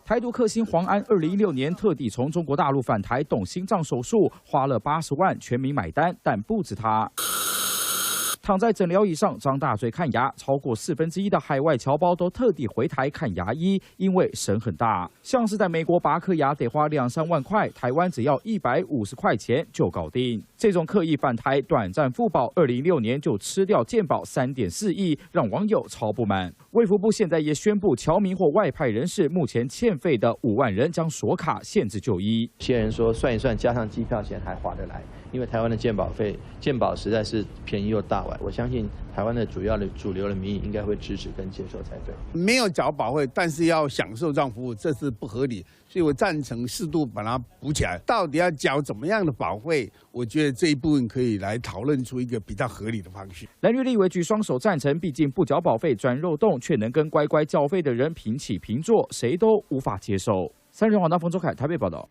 台独克星黄安2016年特地从中国大陆返台动心脏手术，花了80万，全民买单，但不止他。 躺在诊疗椅上张大嘴看牙，超过1/4的海外侨胞都特地回台看牙医，因为省很大。像是在美国拔颗牙得花2、3万块，台湾只要150块钱就搞定。这种刻意返台短暂复保，2016年就吃掉健保3.4亿，让网友超不满。卫福部现在也宣布，侨民或外派人士目前欠费的5万人将锁卡限制就医。些人说算一算，加上机票钱还划得来，因为台湾的健保实在是便宜又大碗。 我相信台湾的主流的民意应该会支持跟接受才对。没有缴保费，但是要享受这样服务，这是不合理。所以我赞成适度把它补起来。到底要缴怎么样的保费？我觉得这一部分可以来讨论出一个比较合理的方式。蓝绿立委举双手赞成，毕竟不缴保费钻漏洞，却能跟乖乖缴费的人平起平坐，谁都无法接受。3人网大冯周凯台北报道。